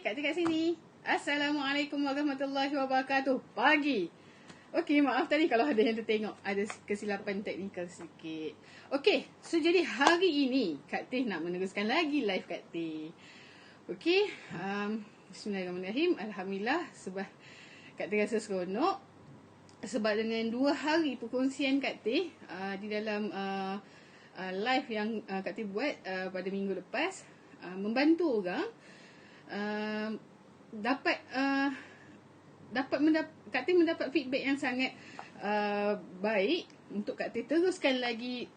Kak Teh kat sini. Assalamualaikum warahmatullahi wabarakatuh. Pagi. Okey, maaf tadi kalau ada yang tertengok. Ada kesilapan teknikal sikit. Okey, so jadi hari ini Kak Teh nak meneruskan lagi live Kak Teh. Okey, bismillahirrahmanirrahim. Alhamdulillah sebab Kak Teh rasa seronok. Sebab dengan 2 hari perkongsian Kak Teh di dalam live yang Kak Teh buat pada minggu lepas, membantu orang Kak Teh mendapat feedback yang sangat baik untuk Kak Teh teruskan lagi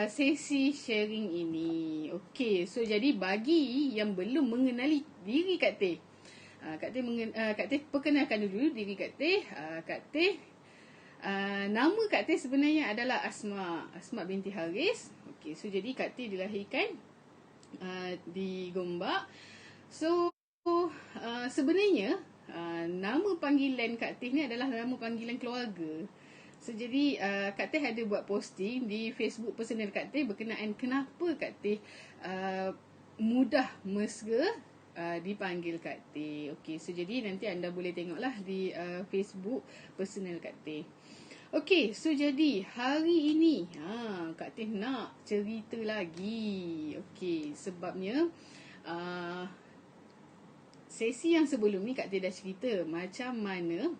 sesi sharing ini. Okey, so jadi bagi yang belum mengenali diri Kak Teh, Kak Teh perkenalkan dulu diri Kak Teh. Nama Kak Teh sebenarnya adalah Asma binti Haris. Okey, so jadi Kak Teh dilahirkan di Gombak. So sebenarnya nama panggilan Kak Teh ni adalah nama panggilan keluarga. So jadi Kak Teh ada buat posting di Facebook personal Kak Teh berkenaan kenapa Kak Teh mudah mesra dipanggil Kak Teh. Okey, so jadi nanti anda boleh tengoklah di Facebook personal Kak Teh. Okey, so jadi hari ini Kak Teh nak cerita lagi. Okey, sebabnya sesi yang sebelum ni Kak Teh dah cerita macam mana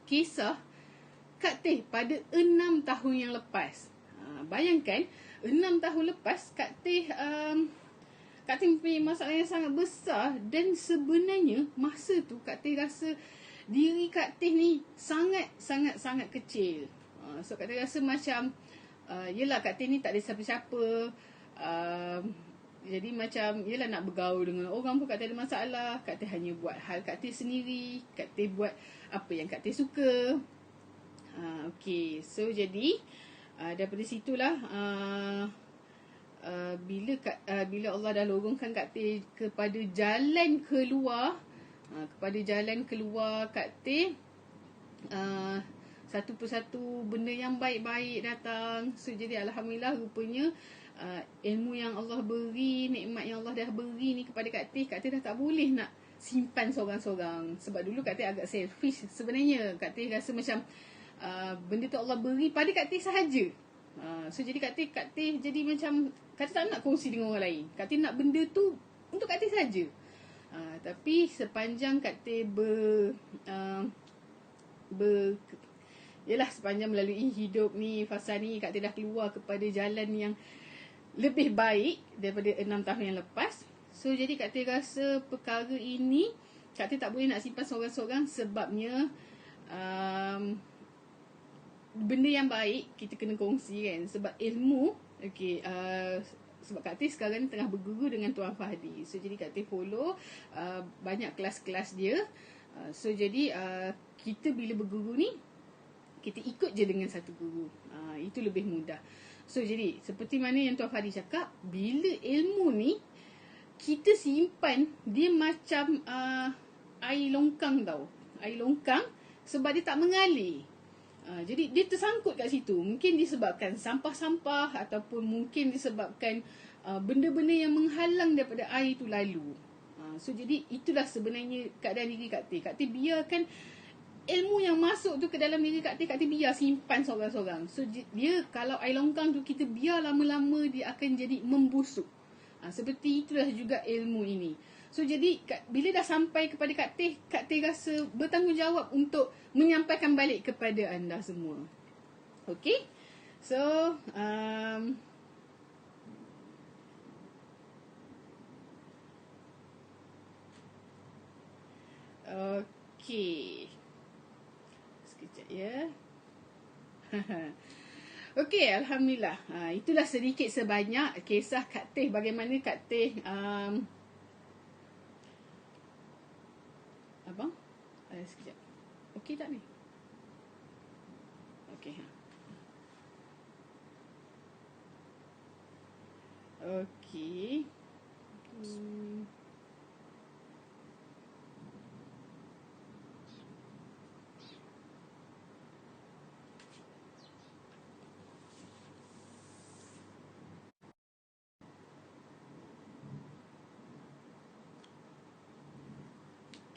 kisah Kak Teh pada 6 tahun yang lepas. Bayangkan 6 tahun lepas Kak Teh mempunyai masalah yang sangat besar, dan sebenarnya masa tu Kak Teh rasa diri Kak Teh ni sangat kecil. So Kak Teh rasa macam yelah Kak Teh ni tak ada siapa-siapa. Jadi macam yelah nak bergaul dengan orang pun Kak Teh ada masalah. Kak Teh hanya buat hal Kak Teh sendiri. Kak Teh buat apa yang Kak Teh suka. Okay, so jadi daripada situlah bila Allah dah lorongkan Kak Teh kepada jalan keluar, Kak Teh satu persatu benda yang baik-baik datang. So jadi alhamdulillah rupanya ilmu yang Allah beri, nikmat yang Allah dah beri ni kepada Kak Teh dah tak boleh nak simpan seorang-seorang. Sebab dulu Kak Teh agak selfish sebenarnya. Kak Teh rasa macam benda tu Allah beri pada Kak Teh sahaja. So jadi Kak Teh jadi macam Kak Teh tak nak kongsi dengan orang lain. Kak Teh nak benda tu untuk Kak Teh sahaja. Tapi sepanjang Kak Teh sepanjang melalui hidup ni, fasa ni, Kak Teh dah keluar kepada jalan yang lebih baik daripada 6 tahun yang lepas. So jadi Kak Teh rasa perkara ini Kak Teh tak boleh nak simpan seorang-seorang. Sebabnya benda yang baik kita kena kongsi kan. Sebab ilmu, sebab Kak Teh sekarang ni tengah berguru dengan Tuan Fahdi. So jadi Kak Teh follow banyak kelas-kelas dia. So jadi kita bila berguru ni, kita ikut je dengan satu guru. Itu lebih mudah. So jadi seperti mana yang Tuan Fahdi cakap, bila ilmu ni kita simpan, dia macam air longkang tau. Air longkang sebab dia tak mengalir. Jadi dia tersangkut kat situ. Mungkin disebabkan sampah-sampah, ataupun mungkin disebabkan benda-benda yang menghalang daripada air tu lalu. So jadi itulah sebenarnya keadaan diri Kak Teh. Kak Teh biarkan ilmu yang masuk tu ke dalam diri Kak Teh biar simpan seorang-seorang. So dia kalau air longkang tu kita biar lama-lama dia akan jadi membusuk. Seperti itulah juga ilmu ini. So jadi bila dah sampai kepada Kak Teh rasa bertanggungjawab untuk menyampaikan balik kepada anda semua. Okay. So okay, sekejap ya. Okey, alhamdulillah. Itulah sedikit sebanyak kisah Kak Teh, bagaimana Kak Teh abang. Sekejap. Okey tak ni? Okey. Okey.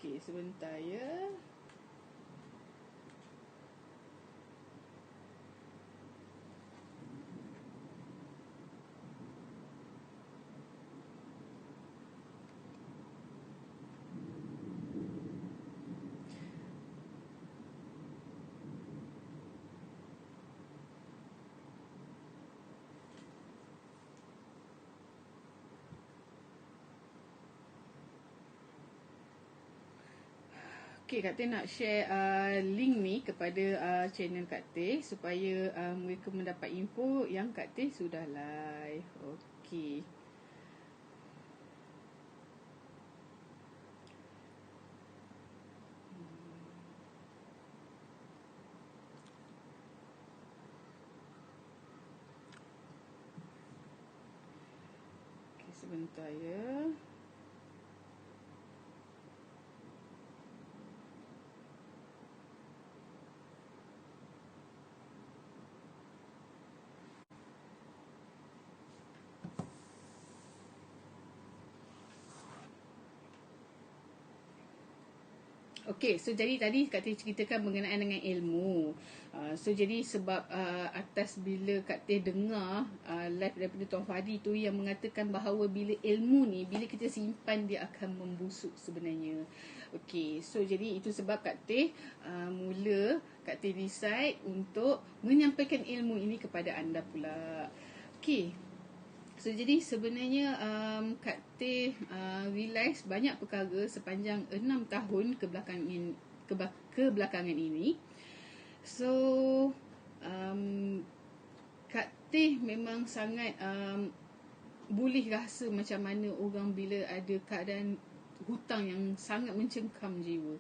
Okey, sebentar ya. Okay, Kak Teh nak share link ni kepada channel Kak Teh supaya mereka mendapat info yang Kak Teh sudah live. Okay. Okay, sebentar ya. Okay, so jadi tadi Kak Teh ceritakan berkenaan dengan ilmu. So jadi sebab atas bila Kak Teh dengar live daripada Tuan Fadi tu yang mengatakan bahawa bila ilmu ni, bila kita simpan dia akan membusuk sebenarnya. Okay, so jadi itu sebab Kak Teh mula Kak Teh decide untuk menyampaikan ilmu ini kepada anda pula. Okay. So jadi sebenarnya Kak Teh realize banyak perkara sepanjang 6 tahun kebelakangan ini. So Kak Teh memang sangat boleh rasa macam mana orang bila ada keadaan hutang yang sangat mencengkam jiwa.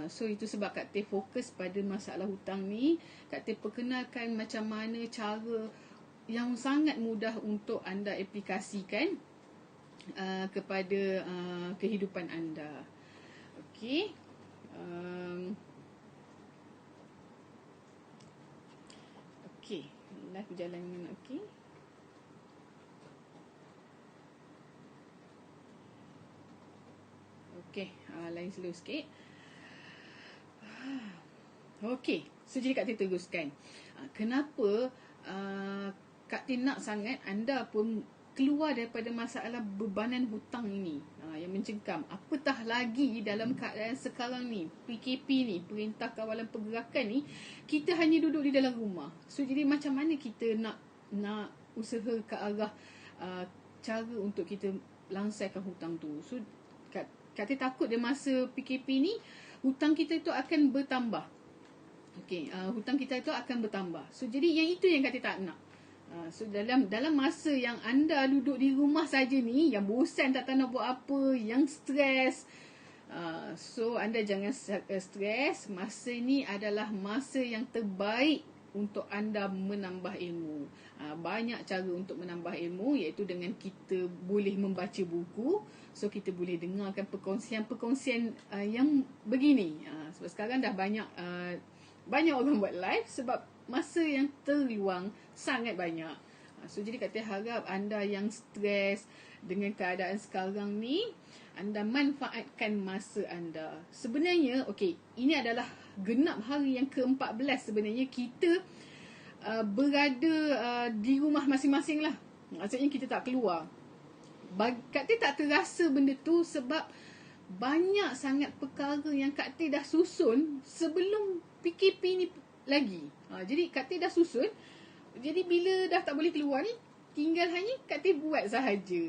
So itu sebab Kak Teh fokus pada masalah hutang ni. Kak Teh perkenalkan macam mana cara yang sangat mudah untuk anda aplikasikan kepada kehidupan anda. Okey. Okey, live berjalan dengan okey. Okey, lain slow sikit. Okey, so jadi Kak Teh teruskan. Kenapa Kak Teh nak sangat anda pun keluar daripada masalah bebanan hutang ini yang mencengkam. Apatah lagi dalam keadaan sekarang ni, PKP ni, Perintah Kawalan Pergerakan ni, kita hanya duduk di dalam rumah. So jadi macam mana kita nak usaha ke arah cara untuk kita langsaikan hutang tu. So Kak Teh takut dia masa PKP ni hutang kita itu akan bertambah. Okey, hutang kita itu akan bertambah. So jadi yang itu yang Kak Teh tak nak. So dalam masa yang anda duduk di rumah saja ni, yang bosan tak tahu nak buat apa, yang stres, so anda jangan stres. Masa ni adalah masa yang terbaik untuk anda menambah ilmu. Banyak cara untuk menambah ilmu, iaitu dengan kita boleh membaca buku. So kita boleh dengarkan perkongsian yang begini. Sebab sekarang dah banyak orang buat live sebab masa yang terluang sangat banyak. So jadi Kak Teh harap anda yang stres dengan keadaan sekarang ni, anda manfaatkan masa anda. Sebenarnya okey, ini adalah genap hari yang ke-14 sebenarnya kita berada di rumah masing-masing lah. Maksudnya kita tak keluar. Kak Teh tak terasa benda tu sebab banyak sangat perkara yang Kak Teh dah susun sebelum PKP ni lagi. Jadi Kak Teh dah susun. Jadi bila dah tak boleh keluar ni, tinggal hanya Kak Teh buat sahaja.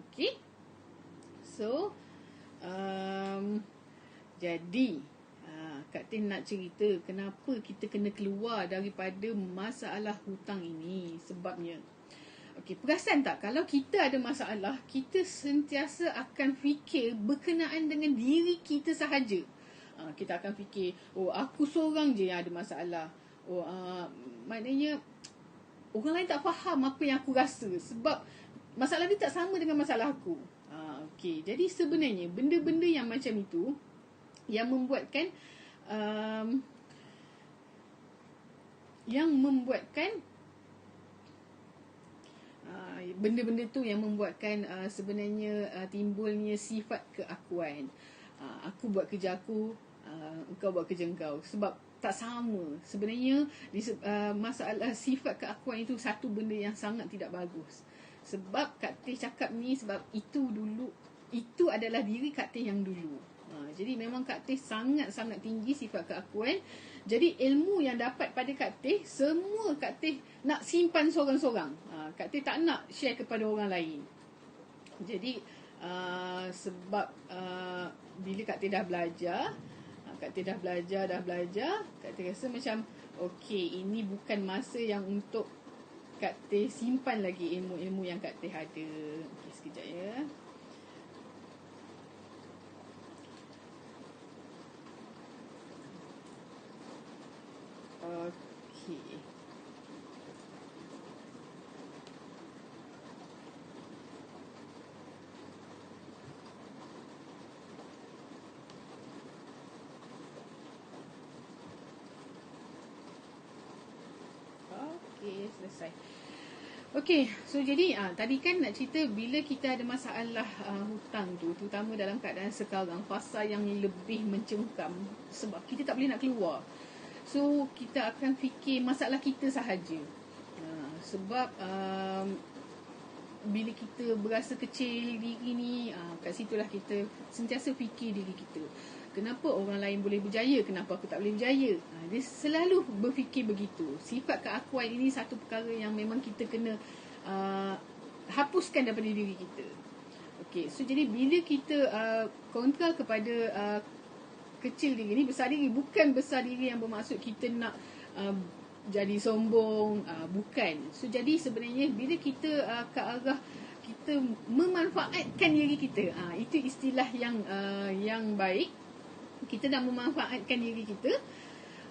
Okay. So jadi Kak Teh nak cerita kenapa kita kena keluar daripada masalah hutang ini. Sebabnya okey, perasan tak kalau kita ada masalah, kita sentiasa akan fikir berkenaan dengan diri kita sahaja. Kita akan fikir, oh aku seorang je yang ada masalah. Oh maknanya orang lain tak faham apa yang aku rasa sebab masalah dia tak sama dengan masalah aku. Okey, jadi sebenarnya benda-benda yang macam itu yang membuatkan benda-benda tu yang membuatkan sebenarnya timbulnya sifat keakuan. Aku buat kerja aku, engkau buat kerja engkau. Sebab tak sama. Sebenarnya masalah sifat keakuan itu satu benda yang sangat tidak bagus. Sebab Kak Teh cakap ni sebab itu dulu, itu adalah diri Kak Teh yang dulu. Jadi memang Kak Teh sangat-sangat tinggi sifat keakuan. Jadi ilmu yang dapat pada Kak Teh, semua Kak Teh nak simpan sorang-sorang. Kak Teh tak nak share kepada orang lain. Jadi sebab bila Kak Teh dah belajar, Kak Teh dah belajar, Kak Teh rasa macam okey, ini bukan masa yang untuk Kak Teh simpan lagi ilmu-ilmu yang Kak Teh ada. Okey, sekejap ya. Okey. Okey, selesai. Okey, so jadi tadi kan nak cerita bila kita ada masalah hutang tu, terutama dalam keadaan sekarang, fasa yang lebih mencengkam sebab kita tak boleh nak keluar. So kita akan fikir masalah kita sahaja. Sebab bila kita berasa kecil diri ni, kat situlah kita sentiasa fikir diri kita. Kenapa orang lain boleh berjaya, kenapa aku tak boleh berjaya? Dia selalu berfikir begitu. Sifat keakuan ini satu perkara yang memang kita kena hapuskan daripada diri kita. Okey, so jadi bila kita kontrol kepada kecil diri ni, besar diri, bukan besar diri yang bermaksud kita nak jadi sombong, bukan. So jadi sebenarnya bila kita ke arah kita memanfaatkan diri kita, itu istilah yang baik. Kita dah memanfaatkan diri kita,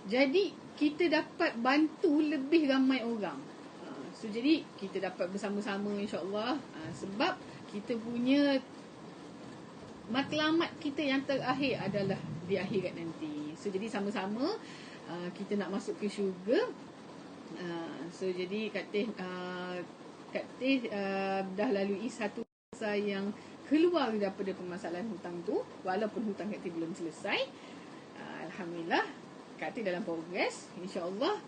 jadi kita dapat bantu lebih ramai orang. So jadi kita dapat bersama-sama, insya-Allah, sebab kita punya matlamat kita yang terakhir adalah di akhirat nanti. So jadi sama-sama kita nak masuk ke syurga. So jadi Kak Teh dah lalui satu masa yang keluar daripada permasalahan hutang tu, walaupun hutang Kak Teh belum selesai. Alhamdulillah Kak Teh dalam progres, insya-Allah.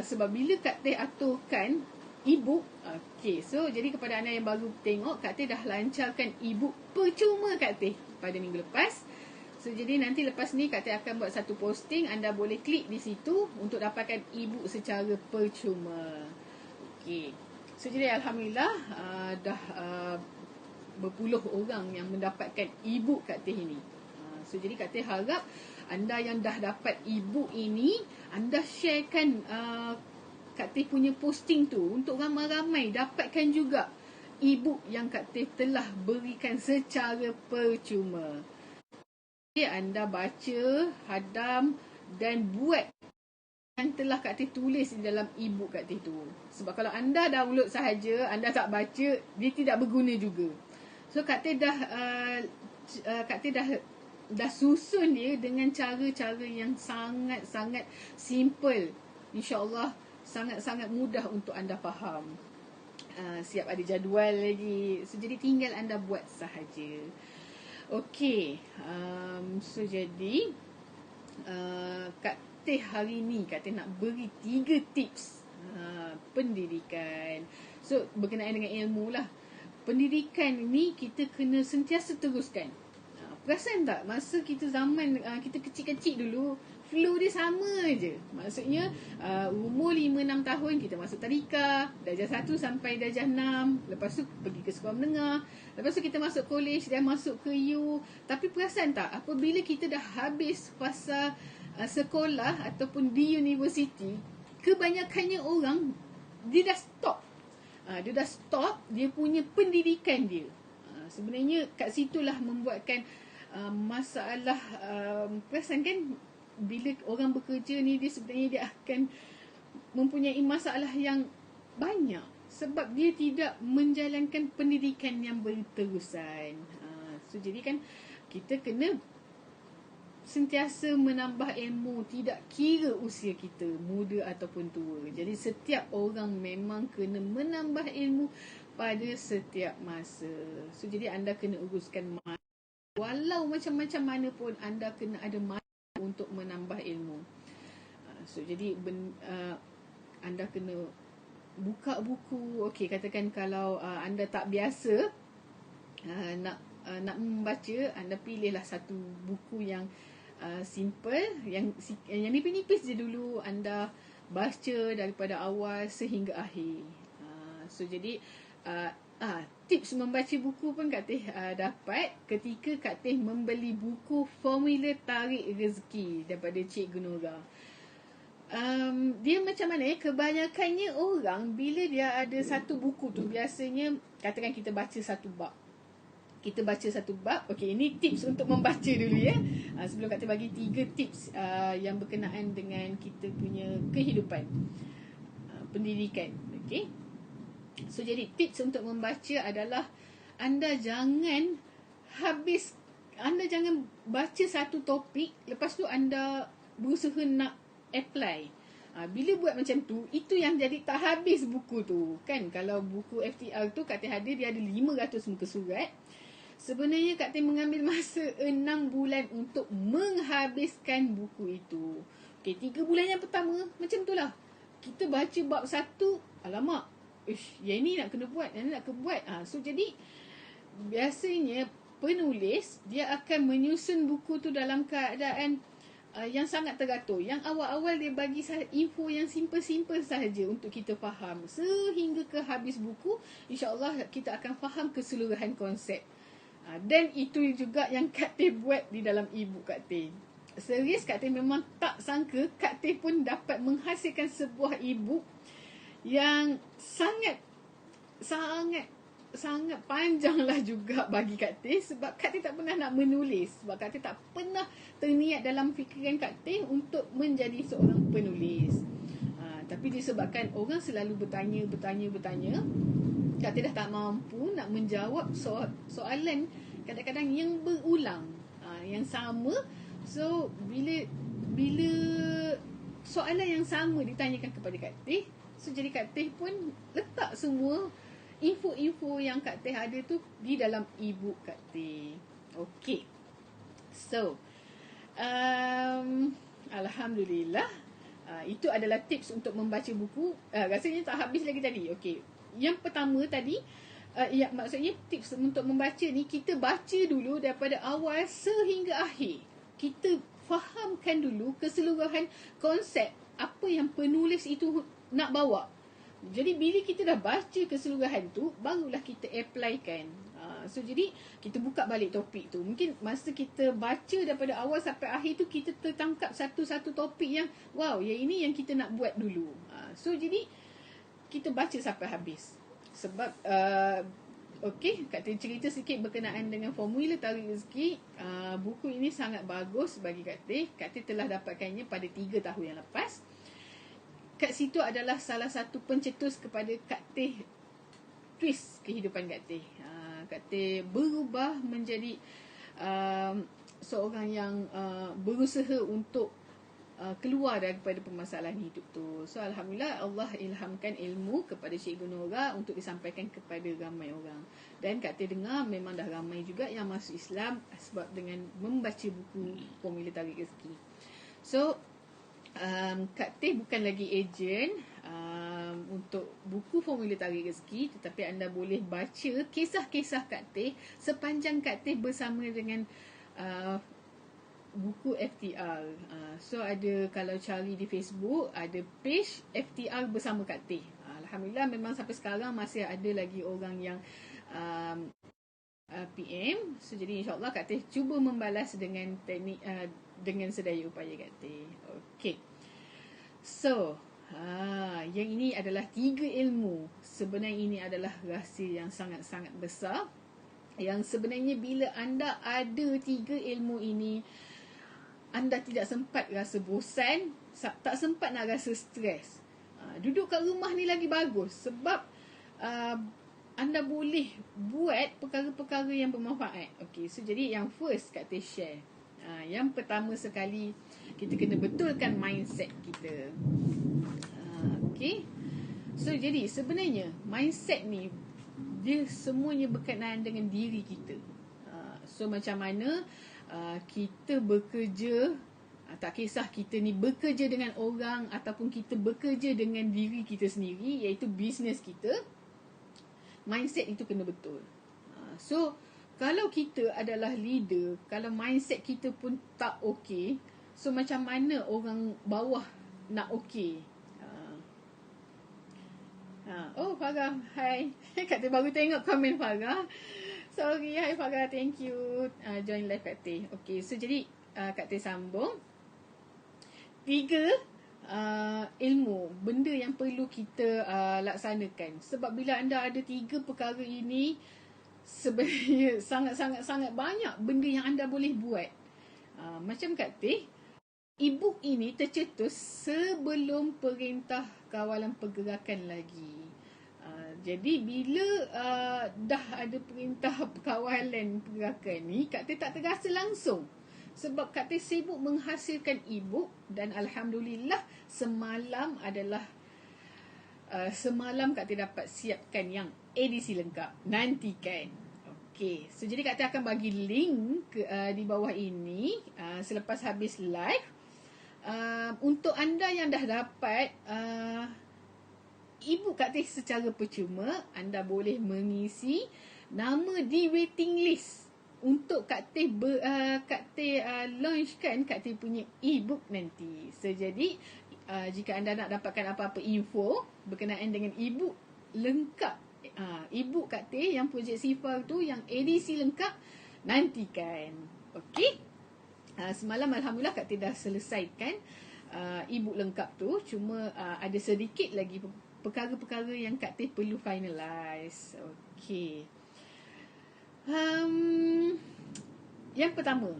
Sebab bila Kak Teh aturkan e-book, okey, so jadi kepada anda yang baru tengok, Kak Teh dah lancarkan e-book percuma Kak Teh pada minggu lepas. So jadi nanti lepas ni Kak Teh akan buat satu posting, anda boleh klik di situ untuk dapatkan e-book secara percuma. Okey. So jadi alhamdulillah dah berpuluh orang yang mendapatkan e-book Kak Teh ini. So jadi Kak Teh harap anda yang dah dapat e-book ini, anda sharekan Kak Teh punya posting tu untuk ramai-ramai dapatkan juga e-book yang Kak Teh telah berikan secara percuma. Jadi anda baca, hadam dan buat yang telah Kak Teh tulis di dalam e-book Kak Teh tu. Sebab kalau anda download sahaja, anda tak baca, dia tidak berguna juga. So Kak Teh dah susun dia dengan cara-cara yang sangat-sangat simple. InsyaAllah sangat-sangat mudah untuk anda faham. Siap ada jadual lagi. So jadi tinggal anda buat sahaja. Okey. So jadi Kak Teh hari ni Kak Teh nak beri 3 tips pendidikan. So berkenaan dengan ilmu lah. Pendidikan ni kita kena sentiasa teruskan. Perasan tak masa kita zaman kita kecil-kecil dulu, flow dia sama je. Maksudnya umur 5-6 tahun kita masuk tadika, darjah 1 sampai darjah 6, lepas tu pergi ke sekolah menengah, lepas tu kita masuk college dan masuk ke U. Tapi perasan tak apabila kita dah habis fasa sekolah ataupun di universiti, kebanyakannya orang dia dah stop. Dia dah stop dia punya pendidikan dia. Sebenarnya kat situlah membuatkan masalah. Perasan kan bila orang bekerja ni, dia sebenarnya dia akan mempunyai masalah yang banyak sebab dia tidak menjalankan pendidikan yang berterusan. So jadi kan kita kena sentiasa menambah ilmu, tidak kira usia kita muda ataupun tua. Jadi setiap orang memang kena menambah ilmu pada setiap masa. So jadi anda kena uruskan masa walau macam-macam mana pun anda kena ada masa untuk menambah ilmu. So jadi anda kena buka buku. Okey, katakan kalau anda tak biasa nak membaca, anda pilihlah satu buku yang simple, yang nipis-nipis je dulu, anda baca daripada awal sehingga akhir. So jadi tips membaca buku pun Kak Teh dapat ketika Kak Teh membeli buku Formula Tarik Rezeki daripada Cikgu Nora. Dia macam mana kebanyakannya orang bila dia ada satu buku tu, biasanya katakan kita baca satu bab. Okey, ini tips untuk membaca dulu ya. Sebelum Kak Teh bagi 3 tips yang berkenaan dengan kita punya kehidupan pendidikan. Okey. So jadi tips untuk membaca adalah anda jangan baca satu topik lepas tu anda berusaha nak apply. Bila buat macam tu, itu yang jadi tak habis buku tu. Kan kalau buku FTR tu Kak Teh dia ada 500 muka surat. Sebenarnya Kak Teh mengambil masa 6 bulan untuk menghabiskan buku itu. Okey, 3 bulan yang pertama macam tu lah. Kita baca bab 1, alamak, yang ni nak kena buat, yang ni nak kena buat. So jadi biasanya penulis dia akan menyusun buku tu dalam keadaan yang sangat teratur. Yang awal-awal dia bagi info yang simple-simple sahaja untuk kita faham. Sehingga ke habis buku, insya-Allah kita akan faham keseluruhan konsep. Dan itu juga yang Kak Teh buat di dalam e-book Kak Teh. Serius, Kak Teh memang tak sangka Kak Teh pun dapat menghasilkan sebuah e-book yang sangat panjang lah juga bagi Kak Teh, sebab Kak Teh tak pernah nak menulis, sebab Kak Teh tak pernah terniat dalam fikiran Kak Teh untuk menjadi seorang penulis. Tapi disebabkan orang selalu bertanya, Kak Teh dah tak mampu nak menjawab soalan kadang-kadang yang berulang, yang sama. So bila soalan yang sama ditanyakan kepada Kak Teh, so jadi Kak Teh pun letak semua info-info yang Kak Teh ada tu di dalam e-book Kak Teh. Okey. So, alhamdulillah, itu adalah tips untuk membaca buku. Rasanya tak habis lagi tadi. Okey. Yang pertama tadi, maksudnya tips untuk membaca ni, kita baca dulu daripada awal sehingga akhir. Kita fahamkan dulu keseluruhan konsep apa yang penulis itu nak bawa. Jadi bila kita dah baca keseluruhan tu, barulah kita applykan. So jadi kita buka balik topik tu. Mungkin masa kita baca daripada awal sampai akhir tu, kita tertangkap satu-satu topik yang wow, yang ini yang kita nak buat dulu. So jadi kita baca sampai habis. Sebab okey, Kak Teh cerita sikit berkenaan dengan Formula Tarik Rezeki. Buku ini sangat bagus bagi Kak Teh. Kak Teh telah dapatkannya pada 3 tahun yang lepas. Kat situ adalah salah satu pencetus kepada Kak Teh twist kehidupan Kak Teh. Kak Teh berubah menjadi seorang yang berusaha untuk keluar daripada permasalahan hidup tu. So alhamdulillah, Allah ilhamkan ilmu kepada Cikgu Nora untuk disampaikan kepada ramai orang. Dan Kak Teh dengar memang dah ramai juga yang masuk Islam sebab dengan membaca buku Formula Tarik Rezeki. So Kak Teh bukan lagi ejen untuk buku Formula Tarik Rezeki, tetapi anda boleh baca kisah-kisah Kak Teh sepanjang Kak Teh bersama dengan buku FTR. So ada, kalau cari di Facebook, ada page FTR bersama Kak Teh. Alhamdulillah, memang sampai sekarang masih ada lagi orang yang PM. So jadi insyaAllah Kak Teh cuba membalas dengan teknik, dengan sedaya upaya Kak Teh. Okey. So yang ini adalah 3 ilmu. Sebenarnya ini adalah rahsia yang sangat-sangat besar, yang sebenarnya bila anda ada 3 ilmu ini, anda tidak sempat rasa bosan, tak sempat nak rasa stres. Duduk kat rumah ni lagi bagus, sebab anda boleh buat perkara-perkara yang bermanfaat. Okey, so jadi yang first Kak Teh share. Yang pertama sekali, kita kena betulkan mindset kita. Okey. So jadi sebenarnya mindset ni dia semuanya berkenaan dengan diri kita. So macam mana kita bekerja, tak kisah kita ni bekerja dengan orang ataupun kita bekerja dengan diri kita sendiri, iaitu bisnes kita, mindset itu kena betul. So kalau kita adalah leader, kalau mindset kita pun tak okey, so macam mana orang bawah nak okey? Oh Farah, hai. Kak Teh baru tengok komen Farah. Sorry, hai Farah, thank you join live Kak Teh. Okay, so jadi Kak Teh sambung. 3 ilmu, benda yang perlu kita laksanakan. Sebab bila anda ada 3 perkara ini, sebenarnya sangat-sangat banyak benda yang anda boleh buat. Macam Kak Teh, e-book ini tercetus sebelum Perintah Kawalan Pergerakan lagi. Jadi bila dah ada Perintah Kawalan Pergerakan ni, Kak Teh tak terasa langsung. Sebab Kak Teh sibuk menghasilkan e-book dan Alhamdulillah semalam Kak Teh dapat siapkan yang edisi lengkap. Nantikan. Okay, so jadi Kak Teh akan bagi link di bawah ini selepas habis live. Untuk anda yang dah dapat e-book Kak Teh secara percuma, anda boleh mengisi nama di waiting list untuk Kak Teh launchkan Kak Teh punya e-book nanti. So jadi jika anda nak dapatkan apa-apa info berkenaan dengan e-book lengkap, e-book Kak Teh yang projek Sifar tu, yang edisi lengkap, nantikan. Okey. Semalam Alhamdulillah Kak Teh dah selesaikan e-book lengkap tu. Cuma ada sedikit lagi perkara-perkara yang Kak Teh perlu finalize. Okey. Yang pertama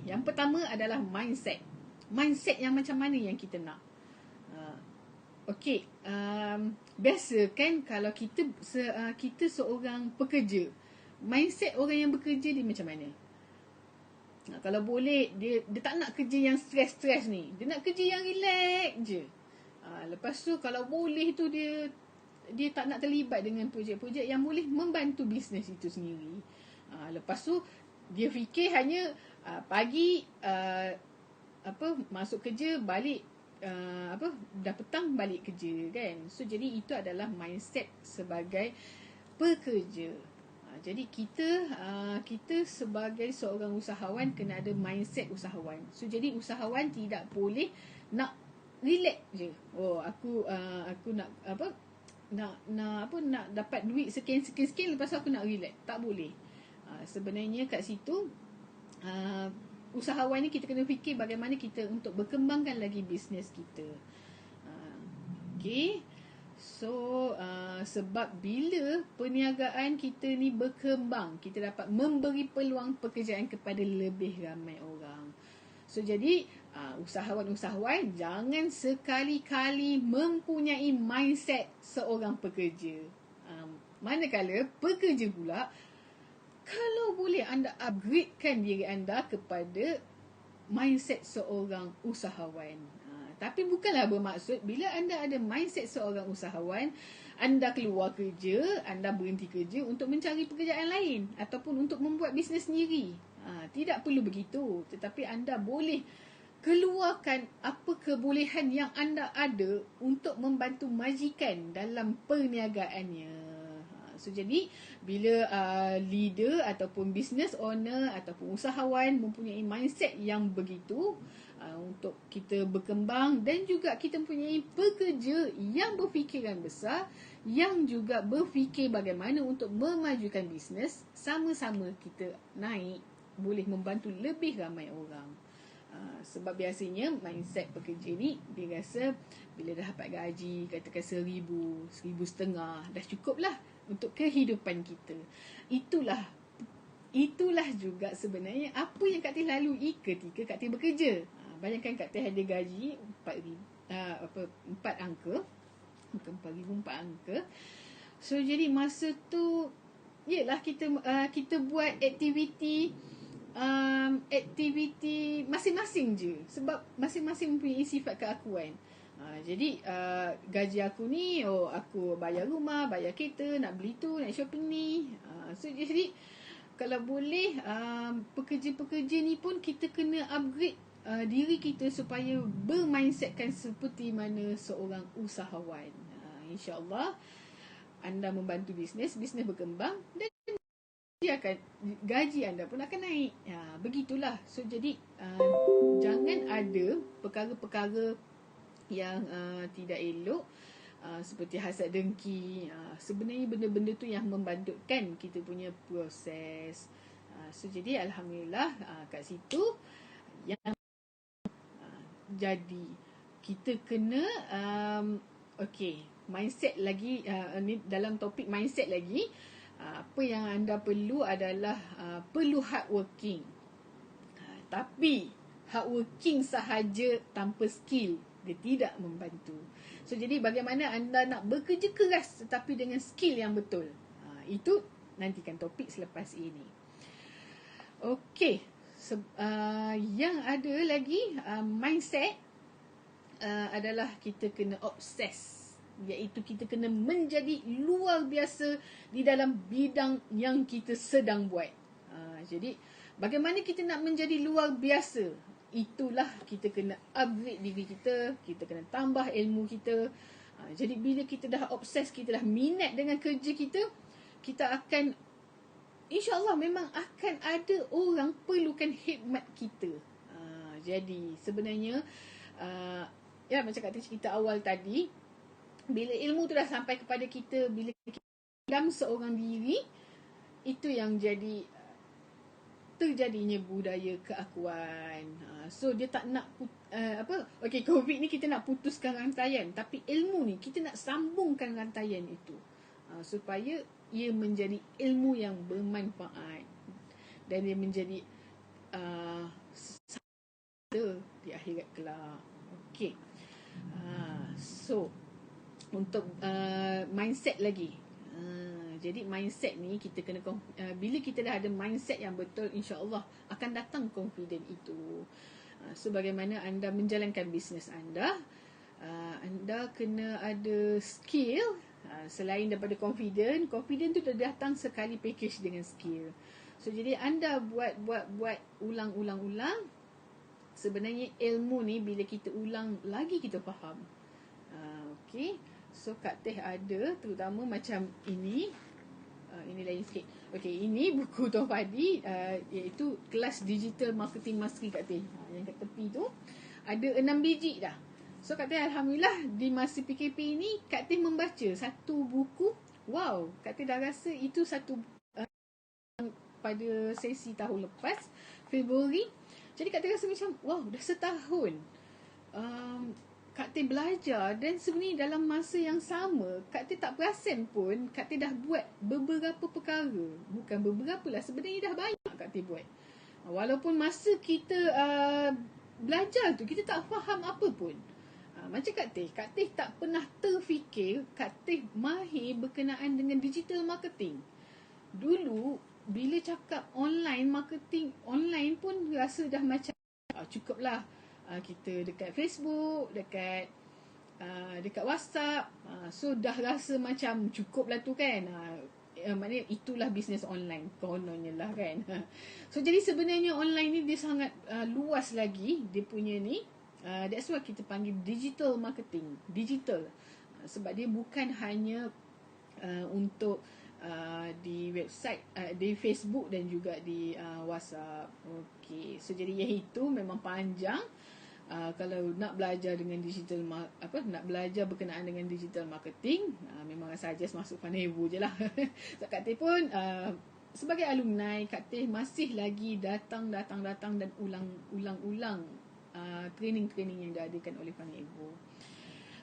yang pertama adalah mindset. Mindset yang macam mana yang kita nak. Okey, biasa kan kalau kita seorang pekerja, mindset orang yang bekerja dia macam mana? Kalau boleh dia tak nak kerja yang stres-stres ni. Dia nak kerja yang relax je. Lepas tu kalau boleh tu dia tak nak terlibat dengan projek-projek yang boleh membantu bisnes itu sendiri. Lepas tu dia fikir hanya pagi masuk kerja, balik dah petang balik kerja kan. So jadi itu adalah mindset sebagai pekerja. Jadi kita sebagai seorang usahawan kena ada mindset usahawan. So jadi usahawan tidak boleh nak relax je. Oh aku nak nak dapat duit sekian lepas tu aku nak relax. Tak boleh. Sebenarnya kat situ usahawan ni kita kena fikir bagaimana kita untuk berkembangkan lagi bisnes kita. Okay. So sebab bila perniagaan kita ni berkembang, kita dapat memberi peluang pekerjaan kepada lebih ramai orang. So jadi usahawan-usahawan jangan sekali-kali mempunyai mindset seorang pekerja. Manakala pekerja pula, kalau boleh anda upgradekan diri anda kepada mindset seorang usahawan. Tapi bukanlah bermaksud bila anda ada mindset seorang usahawan, anda keluar kerja, anda berhenti kerja untuk mencari pekerjaan lain ataupun untuk membuat bisnes sendiri. Tidak perlu begitu. Tetapi anda boleh keluarkan apa kebolehan yang anda ada untuk membantu majikan dalam perniagaannya. So jadi bila leader ataupun business owner ataupun usahawan mempunyai mindset yang begitu, untuk kita berkembang, dan juga kita mempunyai pekerja yang berfikiran besar, yang juga berfikir bagaimana untuk memajukan bisnes, sama-sama kita naik, boleh membantu lebih ramai orang. Sebab biasanya mindset pekerja ni dia rasa bila dah dapat gaji katakan 1,000, 1,500 dah cukup lah untuk kehidupan kita. Itulah juga sebenarnya apa yang Kak Teh lalui ketika Kak Teh bekerja. Bayangkan Kak Teh ada gaji 4 angka, bukan 4,000, 4 angka. So jadi masa tu yalah kita buat aktiviti masing-masing je, sebab masing-masing mempunyai sifat keakuan. Jadi gaji aku ni, aku bayar rumah, bayar kereta, nak beli tu, nak shopping ni. So jadi kalau boleh pekerja-pekerja ni pun kita kena upgrade diri kita supaya bermindsetkan seperti mana seorang usahawan. InsyaAllah anda membantu bisnes berkembang dan dia akan, gaji anda pun akan naik. Begitulah. So jadi jangan ada perkara-perkara yang tidak elok, seperti hasad dengki. Sebenarnya benda-benda tu yang membandutkan kita punya proses. So jadi alhamdulillah kat situ yang jadi kita kena mindset lagi, ni dalam topik mindset lagi. Apa yang anda perlu adalah perlu hardworking. Tapi hardworking sahaja tanpa skill dia tidak membantu. So jadi bagaimana anda nak bekerja keras tetapi dengan skill yang betul. Itu nantikan topik selepas ini. Okey. Yang ada lagi mindset adalah kita kena obses, iaitu kita kena menjadi luar biasa di dalam bidang yang kita sedang buat. Jadi bagaimana kita nak menjadi luar biasa, itulah kita kena upgrade diri kita, kita kena tambah ilmu kita. Jadi bila kita dah obses, kita dah minat dengan kerja kita, kita akan, InsyaAllah memang akan ada orang perlukan khidmat kita. Jadi sebenarnya macam kata cerita awal tadi, bila ilmu tu dah sampai kepada kita, bila kita dalam seorang diri, itu yang jadi terjadinya budaya keakuan. So dia tak nak COVID ni kita nak putuskan rantaian, tapi ilmu ni kita nak sambungkan rantaian itu, supaya ia menjadi ilmu yang bermanfaat dan dia menjadi di akhirat kelak. Okey. So untuk mindset lagi. Jadi mindset ni kita kena bila kita dah ada mindset yang betul, insya-Allah akan datang confident itu. So bagaimana anda menjalankan bisnes anda, anda kena ada skill. Selain daripada confident tu datang sekali package dengan skill. So jadi anda buat ulang-ulang. Sebenarnya ilmu ni bila kita ulang lagi kita faham. Okey. So Kak Teh ada terutama macam ini. Ini lain sikit. Okey, ini buku Tuan Fadi, iaitu kelas digital marketing mastery Kak Teh. Yang kat tepi tu ada 6 biji dah. So Kak Teh alhamdulillah di masa PKP ni Kak Teh membaca satu buku. Wow, Kak Teh dah rasa itu satu pada sesi tahun lepas, Februari. Jadi Kak Teh rasa macam wow, dah setahun Kak Teh belajar, dan sebenarnya dalam masa yang sama Kak Teh tak perasan pun Kak Teh dah buat beberapa perkara. Bukan beberapa lah, sebenarnya dah banyak Kak Teh buat. Walaupun masa kita belajar tu kita tak faham apa pun. Macam Kak Teh tak pernah terfikir Kak Teh mahir berkenaan dengan digital marketing. Dulu bila cakap online marketing, online pun rasa dah macam cukuplah. Kita dekat Facebook, dekat WhatsApp, so dah rasa macam cukup lah tu kan. Maknanya itulah bisnes online kononnya lah kan. So jadi sebenarnya online ni dia sangat luas lagi dia punya ni. That's why kita panggil digital marketing, digital. Sebab dia bukan hanya untuk di website, di Facebook dan juga di WhatsApp. Okey, so jadi itu memang panjang. Kalau nak belajar dengan digital nak belajar berkenaan dengan digital marketing, memang saja masuk Panevo je lah. So Kak Teh pun sebagai alumni, Kak Teh masih lagi datang dan ulang training-training yang diadakan oleh Panevo.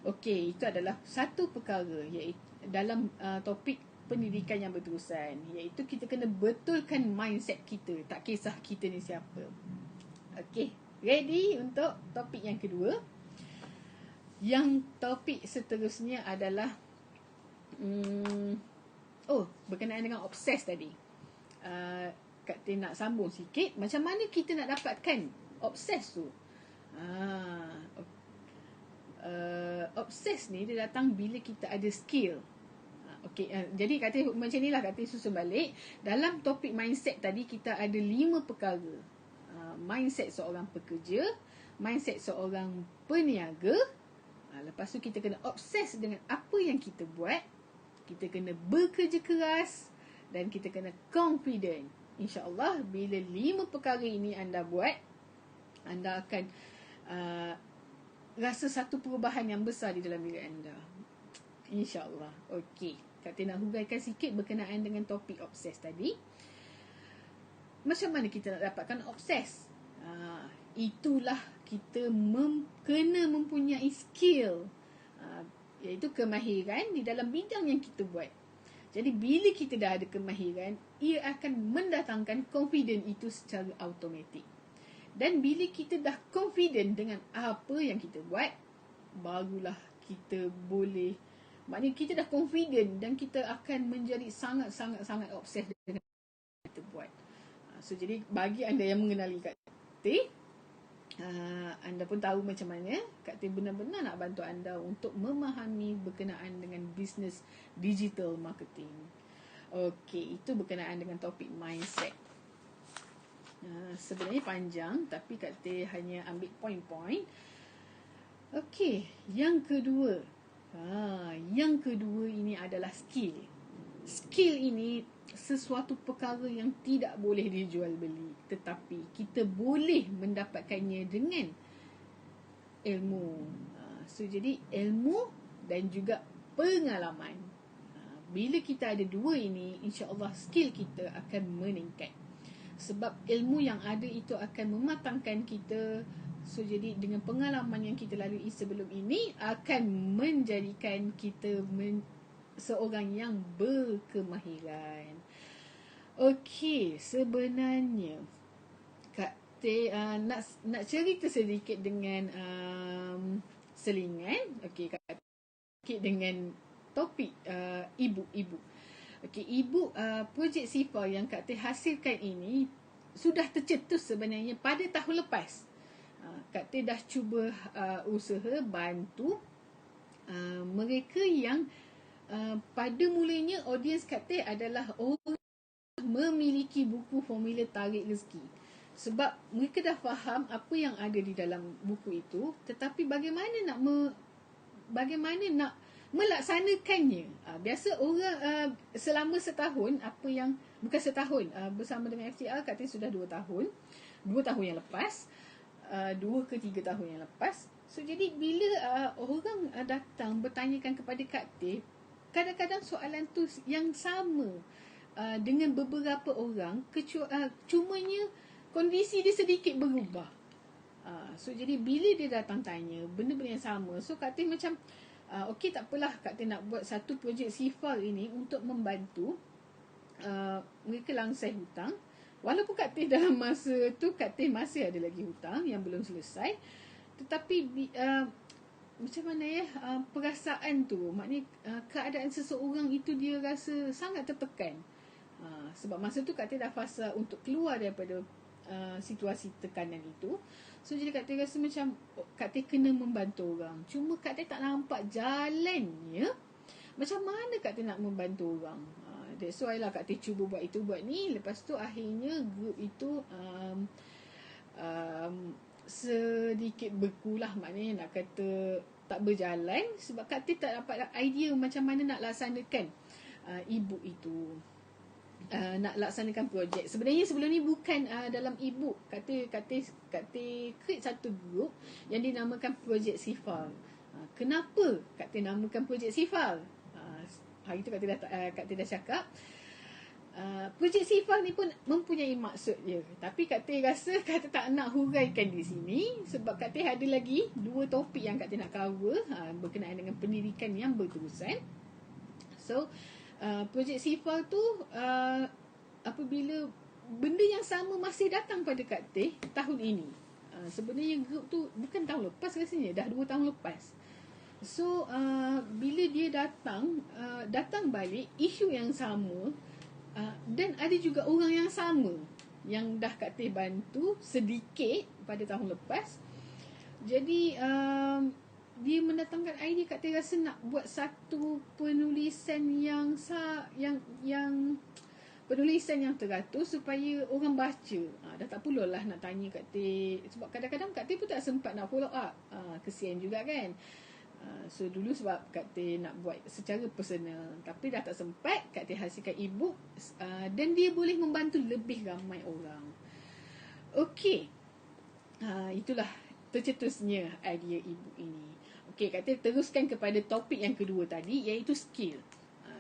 Okey, itu adalah satu perkara iaitu dalam topik pendidikan yang berterusan, iaitu kita kena betulkan mindset kita, tak kisah kita ni siapa. Okey, ready untuk topik yang kedua. Yang topik seterusnya adalah berkenaan dengan obses tadi. Kak Teh nak sambung sikit, macam mana kita nak dapatkan obses tu. Obses ni dia datang bila kita ada skill. Okey, jadi Kak Teh macam inilah Kak Teh susun balik. Dalam topik mindset tadi kita ada 5 perkara. Mindset seorang pekerja, mindset seorang peniaga. Lepas tu kita kena obses dengan apa yang kita buat. Kita kena bekerja keras dan kita kena confident. InsyaAllah bila 5 perkara ini anda buat, anda akan rasa satu perubahan yang besar di dalam diri anda. InsyaAllah. Okey, Kak Tina huraikan sikit berkenaan dengan topik obses tadi. Macam mana kita nak dapatkan obses? Itulah kita kena mempunyai skill, iaitu kemahiran di dalam bidang yang kita buat. Jadi bila kita dah ada kemahiran, ia akan mendatangkan confident itu secara automatik. Dan bila kita dah confident dengan apa yang kita buat, barulah kita boleh, maknanya kita dah confident dan kita akan menjadi sangat-sangat obses dengan apa kita buat. So jadi bagi anda yang mengenali Kak Teh, anda pun tahu macam mana Kak Teh benar-benar nak bantu anda untuk memahami berkenaan dengan bisnes digital marketing. Okey, itu berkenaan dengan topik mindset. Sebenarnya panjang, tapi Kak Teh hanya ambil poin-poin. Okey, yang kedua. Yang kedua ini adalah skill. Skill ini sesuatu perkara yang tidak boleh dijual beli, tetapi kita boleh mendapatkannya dengan ilmu. So jadi ilmu dan juga pengalaman. Bila kita ada dua ini, insya-Allah skill kita akan meningkat. Sebab ilmu yang ada itu akan mematangkan kita. So jadi dengan pengalaman yang kita lalui sebelum ini akan menjadikan kita seorang yang berkemahiran. Okey, sebenarnya Kak Teh nak cerita sedikit dengan selingan. Okey, Kak Teh dengan topik ibu-ibu. Okey, ibu projek Sifa yang Kak Teh hasilkan ini sudah tercetus sebenarnya pada tahun lepas. Kak Teh dah cuba usaha bantu mereka yang pada mulanya audiens Kak Teh adalah orang memiliki buku formula tarik rezeki. Sebab mereka dah faham apa yang ada di dalam buku itu, tetapi bagaimana nak melaksanakannya. Biasa orang selama setahun, bukan setahun, bersama dengan FTR Kak Teh sudah 2 tahun. 2 tahun yang lepas, 2 ke 3 tahun yang lepas. So jadi bila orang datang bertanyakan kepada Kak Teh, kadang-kadang soalan tu yang sama dengan beberapa orang, cumanya kondisi dia sedikit berubah. So jadi bila dia datang tanya benda-benda yang sama, so Kak Teh macam okey, tak apalah, Kak Teh nak buat satu projek Sifal ini untuk membantu mereka langsai hutang. Walaupun Kak Teh dalam masa tu Kak Teh masih ada lagi hutang yang belum selesai, tetapi macam mana perasaan tu, maknanya keadaan seseorang itu dia rasa sangat tertekan. Sebab masa tu Kak Teh dah fasa untuk keluar daripada situasi tekanan itu. So jadi Kak Teh rasa macam Kak Teh kena membantu orang. Cuma Kak Teh tak nampak jalannya. Macam mana Kak Teh nak membantu orang. That's why lah Kak Teh cuba buat itu buat ni. Lepas tu akhirnya grup itu sedikit berkulah, maknanya nak kata tak berjalan. Sebab Kak Teh tak dapat idea macam mana nak laksanakan ibu itu. Nak laksanakan projek. Sebenarnya sebelum ni bukan dalam e-book. Kak Teh create satu group yang dinamakan Projek Sifal. Kenapa Kak Teh namakan Projek Sifal? Hari tu Kak Teh dah cakap. Projek Sifal ni pun mempunyai maksud dia. Tapi Kak Teh rasa Kak Teh tak nak huraikan di sini. Sebab Kak Teh ada lagi 2 topik yang Kak Teh nak cover berkenaan dengan pendidikan yang berterusan. So projek Sifal tu apabila benda yang sama masih datang pada Kak Teh tahun ini. Sebenarnya grup tu bukan tahun lepas rasanya, dah 2 tahun lepas. So bila dia datang balik isu yang sama, dan ada juga orang yang sama yang dah Kak Teh bantu sedikit pada tahun lepas. Jadi dia mendatangkan idea Kak Teh rasa nak buat satu penulisan yang penulisan yang teratur supaya orang baca. Dah tak perlulah nak tanya Kak Teh, sebab kadang-kadang Kak Teh pun tak sempat nak follow up. Kesian juga kan. So dulu sebab Kak Teh nak buat secara personal, tapi dah tak sempat, Kak Teh hasilkan e-book, dan dia boleh membantu lebih ramai orang. Okey. Itulah tercetusnya idea e-book ini. Okey, Kak Teh teruskan kepada topik yang kedua tadi, iaitu skill.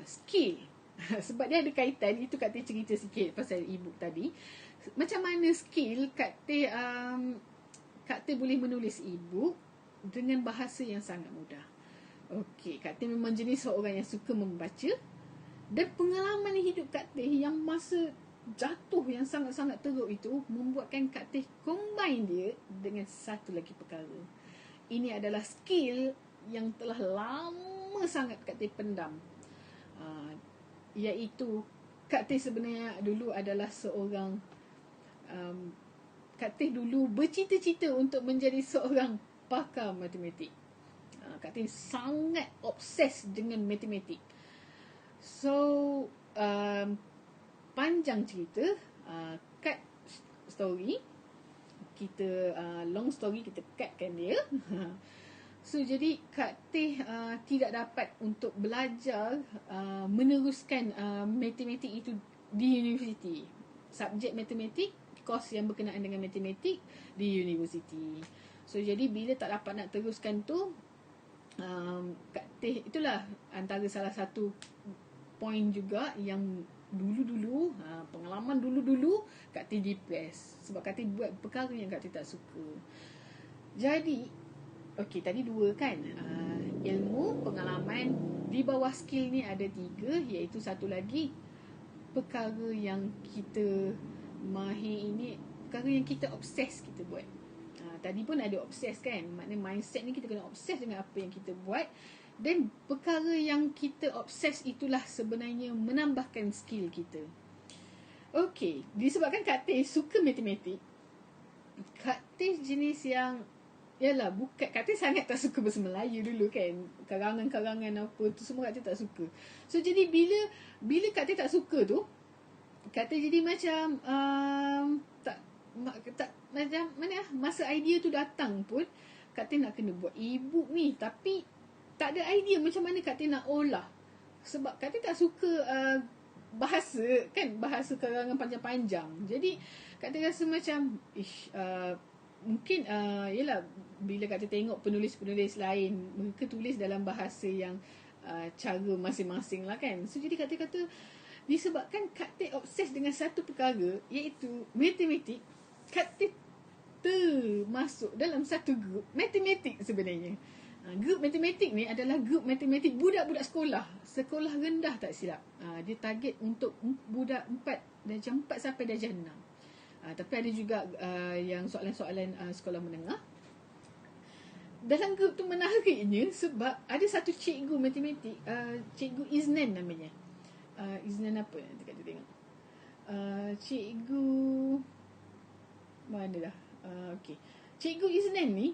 Skill. Sebab dia ada kaitan, itu Kak Teh cerita sikit pasal e-book tadi. Macam mana skill Kak Teh boleh menulis e-book dengan bahasa yang sangat mudah. Okey, Kak Teh memang jenis seorang yang suka membaca, dan pengalaman hidup Kak Teh yang masa jatuh yang sangat-sangat teruk itu membuatkan Kak Teh combine dia dengan satu lagi perkara. Ini adalah skill yang telah lama sangat Kak Teh pendam. Iaitu Kak Teh sebenarnya dulu adalah seorang Kak Teh dulu bercita-cita untuk menjadi seorang pakar matematik. Kak Teh sangat obses dengan matematik. So panjang cerita, cut story, kita long story kita cutkan dia. So jadi Kak Teh tidak dapat untuk belajar meneruskan matematik itu di universiti. Subjek matematik, course yang berkenaan dengan matematik di universiti. So jadi bila tak dapat nak teruskan tu, Kak Teh itulah antara salah satu point juga yang dulu-dulu, pengalaman dulu-dulu Kak Teh depress sebab Kak Teh buat perkara yang Kak Teh tak suka. Jadi okey, tadi dua kan, ilmu, pengalaman. Di bawah skill ni ada 3, iaitu satu lagi perkara yang kita mahir ini, perkara yang kita obses kita buat. Tadi pun ada obses kan, maknanya mindset ni kita kena obses dengan apa yang kita buat, dan perkara yang kita obses itulah sebenarnya menambahkan skill kita. Okey, disebabkan Kak Teh suka matematik, Kak Teh jenis yang bukan, Kak Teh sangat tak suka bahasa Melayu dulu kan, karangan-karangan apa tu semua Kak Teh tak suka. So jadi bila Kak Teh tak suka tu, Kak Teh jadi macam tak macam mana, masa idea tu datang pun Kak Teh nak kena buat e-book ni, tapi tak ada idea macam mana Kak Teh nak olah. Sebab Kak Teh tak suka bahasa kan, bahasa karangan panjang-panjang. Jadi Kak Teh rasa macam mungkin bila Kak Teh tengok penulis-penulis lain, mereka tulis dalam bahasa yang cara masing-masing lah kan. So jadi Kak Teh kata, disebabkan Kak Teh obses dengan satu perkara, iaitu matematik, Kak Teh termasuk dalam satu grup matematik sebenarnya. Grup matematik ni adalah grup matematik budak-budak sekolah rendah tak silap. Dia target untuk budak darjah 4 sampai darjah 6. Tapi ada juga yang soalan-soalan sekolah menengah. Dalam grup tu menariknya sebab ada satu cikgu matematik, Cikgu Iznan namanya. Iznan apa nanti kita tengok. Cikgu mana dah? Okey. Cikgu Iznan ni